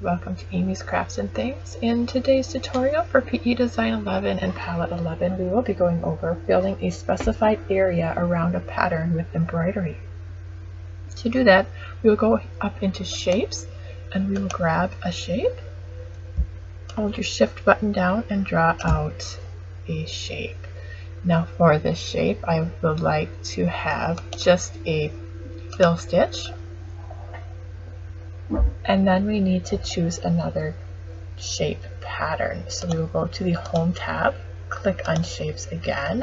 Welcome to Amy's Crafts and Things. In today's tutorial for PE Design 11 and Palette 11, we will be going over filling a specified area around a pattern with embroidery. To do that, we will go up into Shapes and we will grab a shape. Hold your Shift button down and draw out a shape. Now for this shape, I would like to have just a fill stitch. And then we need to choose another shape pattern. So we will go to the Home tab, click on Shapes again,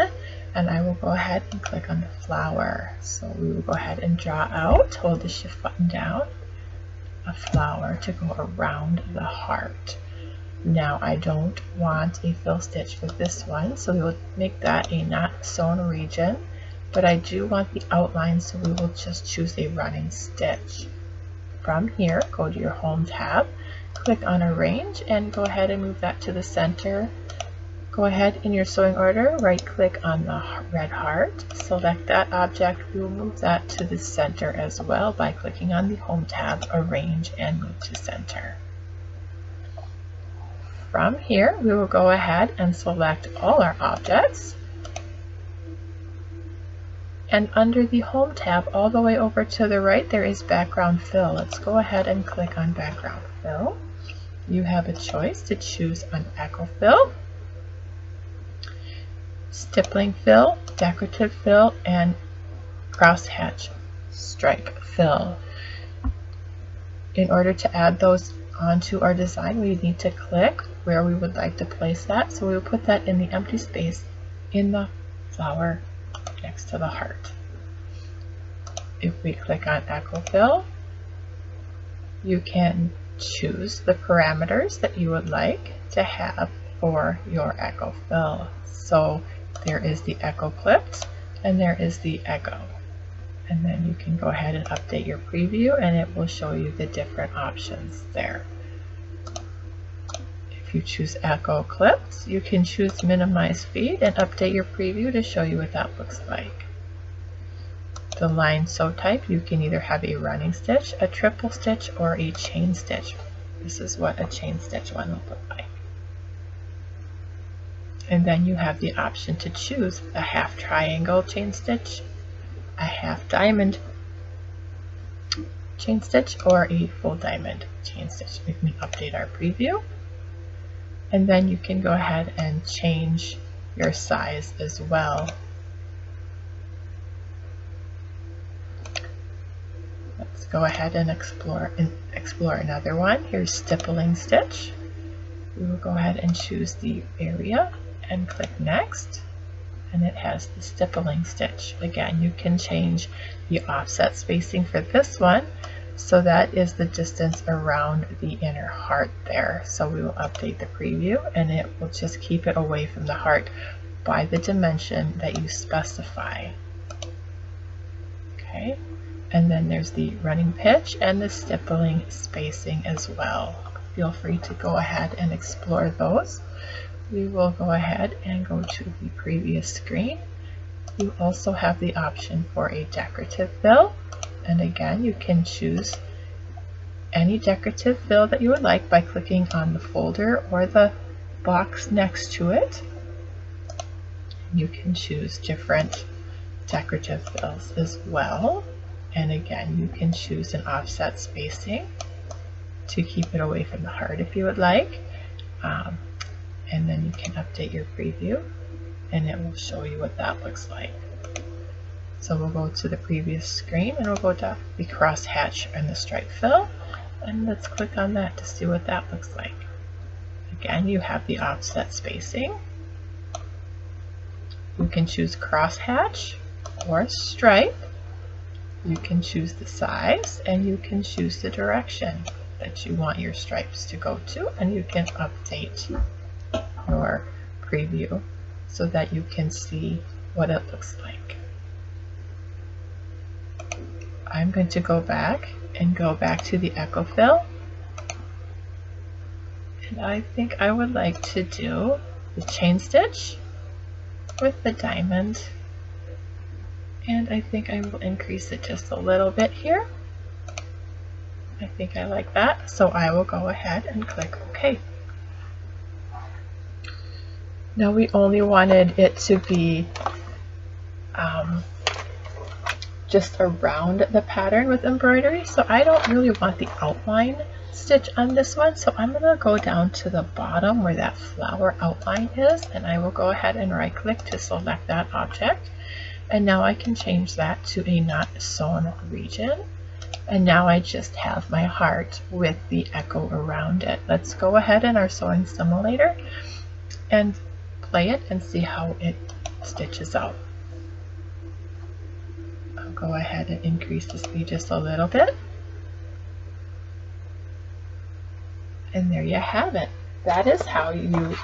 and I will go ahead and click on the flower. So we will go ahead and draw out, hold the Shift button down, a flower to go around the heart. Now I don't want a fill stitch for this one, so we will make that a not sewn region, but I do want the outline, so we will just choose a running stitch. From here, go to your Home tab, click on Arrange, and go ahead and move that to the center. Go ahead in your sewing order, right click on the red heart, select that object. We will move that to the center as well by clicking on the Home tab, Arrange, and move to center. From here, we will go ahead and select all our objects. And under the Home tab, all the way over to the right, there is Background Fill. Let's go ahead and click on Background Fill. You have a choice to choose an Echo Fill, Stippling Fill, Decorative Fill, and Crosshatch Stripe Fill. In order to add those onto our design, we need to click where we would like to place that. So we will put that in the empty space in the flower next to the heart. If we click on Echo Fill, you can choose the parameters that you would like to have for your Echo Fill. So there is the Echo Clipped and there is the Echo. And then you can go ahead and update your preview and it will show you the different options there. If you choose Echo Clipped, you can choose Minimize Feed and update your preview to show you what that looks like. The line sew type, you can either have a running stitch, a triple stitch, or a chain stitch. This is what a chain stitch one will look like. And then you have the option to choose a half triangle chain stitch, a half diamond chain stitch, or a full diamond chain stitch. We can update our preview. And then you can go ahead and change your size as well. Let's go ahead and explore another one. Here's Stippling Stitch. We will go ahead and choose the area and click Next. And it has the Stippling Stitch. Again, you can change the offset spacing for this one. So that is the distance around the inner heart there. So we will update the preview and it will just keep it away from the heart by the dimension that you specify. Okay, and then there's the running pitch and the stippling spacing as well. Feel free to go ahead and explore those. We will go ahead and go to the previous screen. You also have the option for a decorative fill. And again, you can choose any decorative fill that you would like by clicking on the folder or the box next to it. You can choose different decorative fills as well. And again, you can choose an offset spacing to keep it away from the heart if you would like. And then you can update your preview and it will show you what that looks like. So we'll go to the previous screen and we'll go to the crosshatch and the stripe fill. And let's click on that to see what that looks like. Again, you have the offset spacing. You can choose crosshatch or stripe. You can choose the size and you can choose the direction that you want your stripes to go to. And you can update your preview so that you can see what it looks like. I'm going to go back to the Echo Fill. And I think I would like to do the chain stitch with the diamond. And I think I will increase it just a little bit here. I think I like that, so I will go ahead and click OK. Now we only wanted it to be just around the pattern with embroidery, so I don't really want the outline stitch on this one, so I'm going to go down to the bottom where that flower outline is, and I will go ahead and right click to select that object, and now I can change that to a not sewn region, and now I just have my heart with the echo around it. Let's go ahead in our sewing simulator and play it and see how it stitches out. I'll go ahead and increase the speed just a little bit. And there you have it. That is how you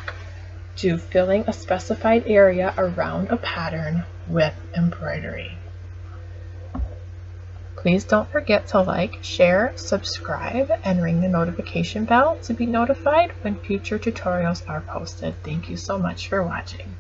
do filling a specified area around a pattern with embroidery. Please don't forget to like, share, subscribe, and ring the notification bell to be notified when future tutorials are posted. Thank you so much for watching.